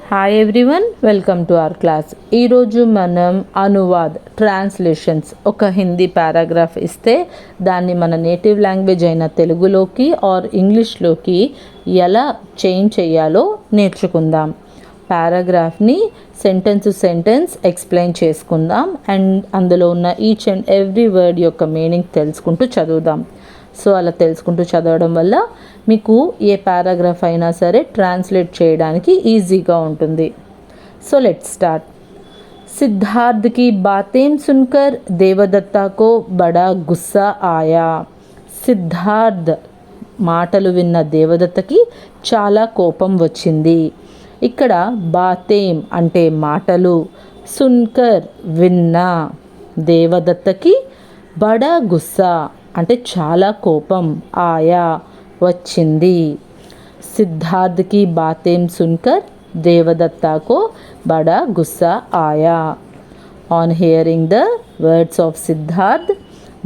Hi everyone, welcome to our class. ఈరోజు మనం అనువాద్ translations ఒక హిందీ పారాగ్రాఫ్ ఇస్తే దాన్ని మన నేటివ్ లాంగ్వేజ్ అయిన తెలుగులోకి ఆర్ ఇంగ్లీష్లోకి ఎలా చేంజ్ చేయాలో నేర్చుకుందాం. పారాగ్రాఫ్ని సెంటెన్స్ టు సెంటెన్స్ ఎక్స్ప్లెయిన్ చేసుకుందాం అండ్ అందులో ఉన్న ఈచ్ అండ్ ఎవ్రీ వర్డ్ యొక్క మీనింగ్ తెలుసుకుంటూ చదువుదాం. సో అలా తెలుసుకుంటూ చదవడం వల్ల మీకు ఏ పారాగ్రాఫ్ అయినా సరే ట్రాన్స్లేట్ చేయడానికి ఈజీగా ఉంటుంది. So let's start. सिद्धार्थ की बातें सुनकर देवदत्ता को बड़ा गुस्सा आया. సిద్ధార్థ్ మాటలు విన్న దేవదత్తకి చాలా కోపం వచ్చింది. ఇక్కడ బాతేం అంటే మాటలు, సున్కర్ విన్నా, దేవదత్తకి బడా గుస్సా అంటే చాలా కోపం, ఆయా వచ్చింది. సిద్ధార్థ్కి బాతేం సున్కర్ देवदत्ता को बड़ा गुस्सा आया. On hearing the words of Siddharth,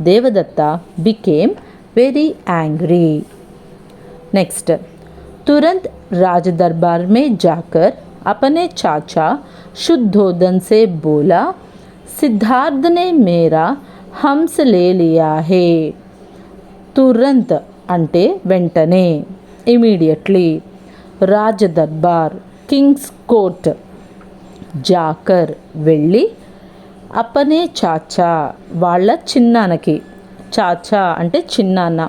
Devadatta became very angry. Next, तुरंत राज दरबार में जाकर अपने चाचा शुद्धोधन से बोला, सिद्धार्थ ने मेरा हंस ले लिया है. तुरंत అంటే వెంటనే, ఇమీడియట్లీ. రాజ్ దర్బార్ కింగ్స్ కోర్ట్, జాకర్ వెళ్ళి, అపనే చాచా వాళ్ళ చిన్నాన్నకి, చాచా అంటే చిన్నాన్న,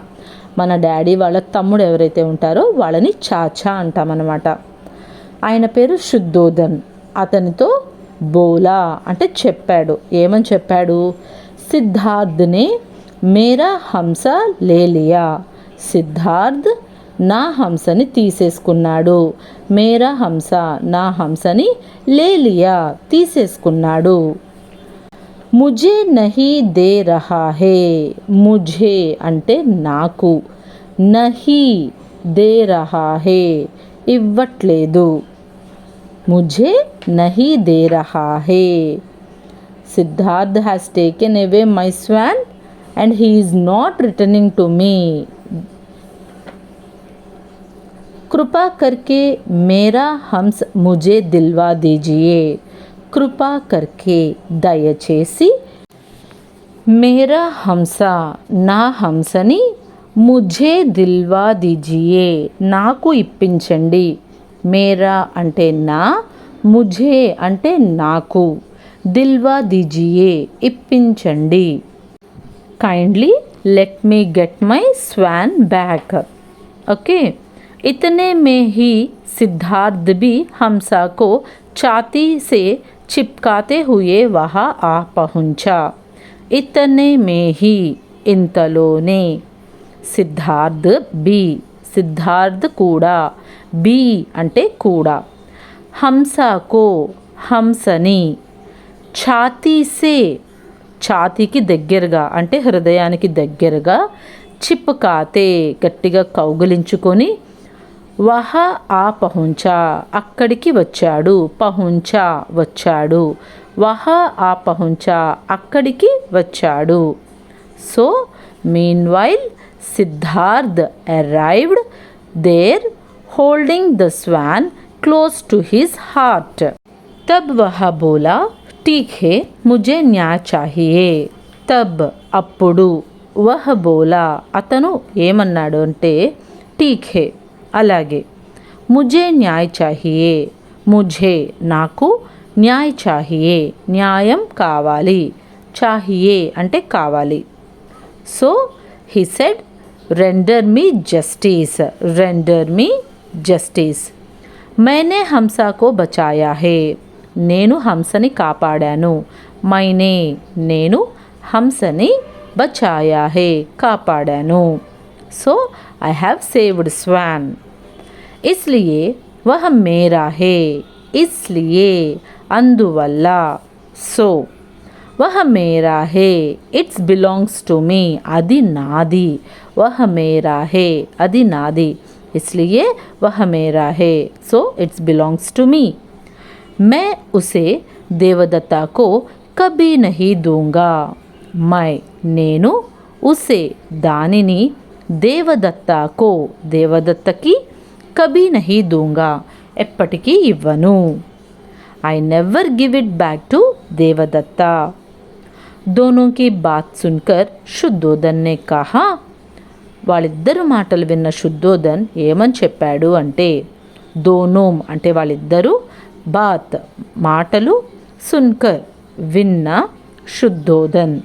మన డాడీ వాళ్ళ తమ్ముడు ఎవరైతే ఉంటారో వాళ్ళని చాచా అంటామన్నమాట. ఆయన పేరు శుద్ధోధన్. అతనితో బోలా అంటే చెప్పాడు. ఏమని చెప్పాడు? సిద్ధార్థ్నే మేరా హంస లే లియా. సిద్ధార్థ్ నా హంసని తీసేసుకున్నాడు. మేరా హంస నా హంసని లే లియా తీసేసుకున్నాడు. ముझे नहीं दे रहा है. ముझే అంటే నాకు, నహీ దే రహా హే ఇవ్వట్లేదు. ముझे नहीं दे रहा है. Siddharth has taken away my swan and he is not returning to me. कृपा करके मेरा हंस मुझे दिलवा दीजिए. कृपा करके దయచేసి, మేరా హంస నా హంసని, ముझे దిల్వా దీజియే నాకు ఇప్పించండి. మేరా అంటే నా, ముझे అంటే నాకు, దిల్వా దీజియే ఇప్పించండి. Kindly let me get my swan back. Okay, इतने में ही सिद्धार्थ भी हंसा को छाती से चिपकाते हुए वहाँ आ पहुँचा. इतने में ही इंतलोने, सिद्धार्थ भी सिद्धार्थ कूड़ा, बी అంటే కూడా, हंसा को हंसनी, छाती से ఛాతీకి దగ్గరగా అంటే హృదయానికి దగ్గరగా, చిప్కాతే గట్టిగా కౌగిలించుకొని, వహ ఆ పహుంచా అక్కడికి వచ్చాడు, పహుంచా వచ్చాడు, వహ ఆ పహుంచా అక్కడికి వచ్చాడు. So meanwhile Siddharth arrived there holding the swan close to his heart. తబ్ వహ బోలా, ठीक है मुझे न्याय चाहिए. तब అప్పుడు, వహ బోలా అతను ఏమన్నాడు అంటే, ఠీక్ హే అలాగే, ముझे న్యాయ్ చాహియే ముझे నాకు, న్యాయ్ చాహియే న్యాయం కావాలి, చాహియే అంటే కావాలి. So he said render me justice, render me justice. मैंने हंसा को बचाया है. నేను హంసని కాపాడాను. మైనే నేను, హంసని, బచాయా హే కాపాడాను. So I have saved swan. ఇస్లియే వహ మేరా హే. ఇస్లియే అందువల్ల, సో వహ మేరా హే ఇట్స్ బిలాంగ్స్ టు మీ అది నాది. వహ మేరా హే అది నాది. ఇస్లియే వహ మేరా హే సో ఇట్స్ బిలాంగ్స్ టు మీ. मैं उसे देवदत्ता को कभी नहीं दूंगा. मैं నేను ఉసే దానిని, దేవదత్తా కో దేవదత్తకి, కభీ నహీ దూంగా ఎప్పటికీ ఇవ్వను. I never give it back to Devadatta. दोनों की बात सुनकर शुद्धोधन ने कहा, వాళ్ళిద్దరు మాటలు విన్న శుద్ధోధన్ ఏమని చెప్పాడు అంటే, దోనోం అంటే వాళ్ళిద్దరూ, బాత్ మాటలు, సున్కర్ విన్న Shuddhodhan.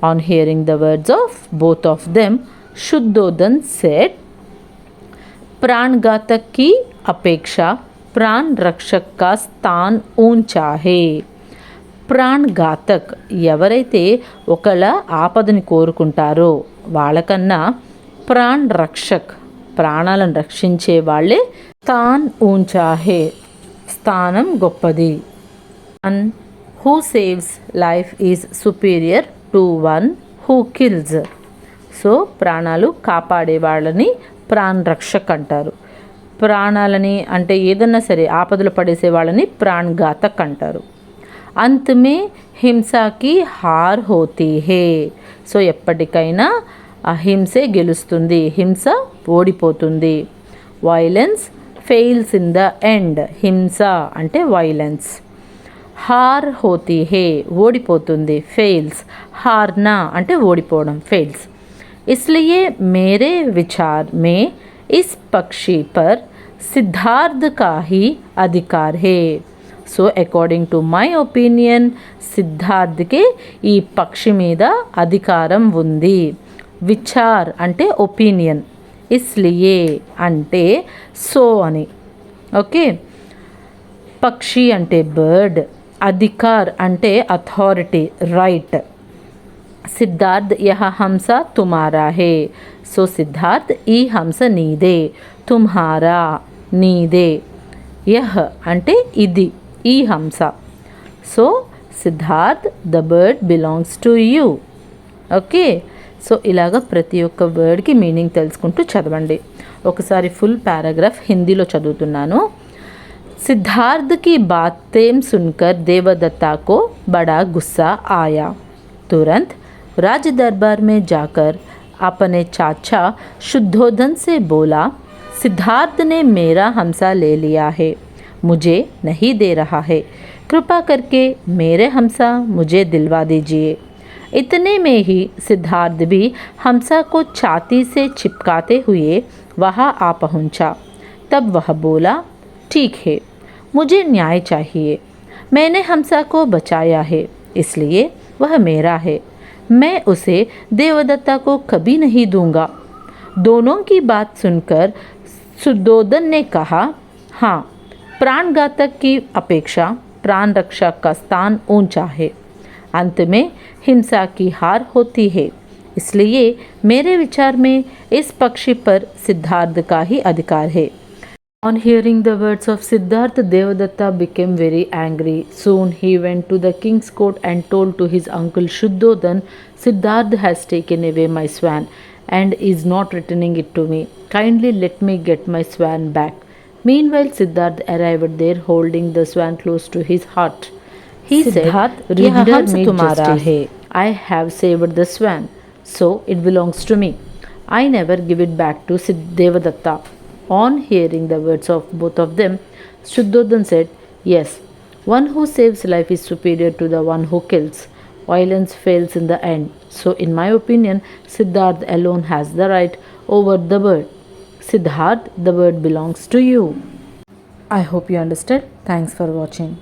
On hearing the words of both of them, Shuddhodhan said, प्राणघातक की अपेक्षा प्राण रक्षक का स्थान ऊंचा है. ప్రాణఘాతక్ ఎవరైతే ఒకళ్ళ ఆపదని కోరుకుంటారో వాళ్ళకన్నా ప్రాణ్ రక్షక్ ప్రాణాలను రక్షించే వాళ్ళే స్థాన్ ఊంచా హే స్థానం గొప్పది. One who saves life is superior to one who kills. So ప్రాణాలు కాపాడే వాళ్ళని ప్రాణ్ రక్షక్ అంటారు. ప్రాణాలని అంటే ఏదన్నా సరే ఆపదలు పడేసే వాళ్ళని ప్రాణఘాతక్ అంటారు. अंत में हिंसा की हार होती है. సో ఎప్పటికైనా అహింసే గెలుస్తుంది, హింస ఓడిపోతుంది. Violence fails in the end. హింస అంటే వైలెన్స్. హార్ హోతీ హే ఓడిపోతుంది, ఫెయిల్స్. హార్నా అంటే ఓడిపోవడం, ఫెయిల్స్. इसलिए मेरे विचार में इस पक्षी पर सिद्धार्थ का ही अधिकार है. So according to my opinion సిద్ధార్థ్కి ఈ పక్షి మీద అధికారం ఉంది. విచార్ అంటే ఒపీనియన్, ఇస్లియే అంటే సో అని. ఓకే, పక్షి అంటే బర్డ్, అధికార్ అంటే అథారిటీ, రైట్. సిద్ధార్థ్ యహ హంస తుమారా హే. సో సిద్ధార్థ్ ఈ హంస నీదే, తుమ్హారా నీదే. యహ్ అంటే ఇది, ఈ హంస. So Siddharth the bird belongs to you. Okay, so ఇలాగ ప్రతి ఒక్క వర్డ్కి మీనింగ్ తెలుసుకుంటూ చదవండి. ఒకసారి ఫుల్ పారాగ్రాఫ్ హిందీలో చదువుతున్నాను. सिद्धार्थ की बातें सुनकर देवदत्ता को बड़ा गुस्सा आया. तुरंत राज दरबार में जाकर अपने चाचा शुद्धोधन से बोला, सिद्धार्थ ने मेरा हंसा ले लिया है, मुझे नहीं दे रहा है, कृपा करके मेरे हंसा मुझे दिलवा दीजिए. इतने में ही सिद्धार्थ भी हंसा को छाती से चिपकाते हुए वहाँ आ पहुँचा. तब वह बोला, ठीक है, मुझे न्याय चाहिए. मैंने हंसा को बचाया है, इसलिए वह मेरा है. मैं उसे देवदत्ता को कभी नहीं दूंगा. दोनों की बात सुनकर शुद्धोधन ने कहा, हाँ, प्राणघातक की अपेक्षा प्राण रक्षा का स्थान ऊंचा है. अंत में हिंसा की हार होती है. इसलिए मेरे विचार में इस पक्षी पर सिद्धार्थ का ही अधिकार है. On hearing the words of Siddharth, Devadatta became very angry. Soon he went to the king's court and told to his uncle Shuddhodhan, Siddharth has taken away my swan and is not returning it to me. Kindly let me get my swan back. Meanwhile, Siddharth arrived there holding the swan close to his heart. He said, Render me justice. I have saved the swan, so it belongs to me. I never give it back to Devadatta. On hearing the words of both of them, Shuddhodhan said, yes, one who saves life is superior to the one who kills. Violence fails in the end. So in my opinion, Siddharth alone has the right over the bird. Siddharth, the bird belongs to you. I hope you understood. Thanks for watching.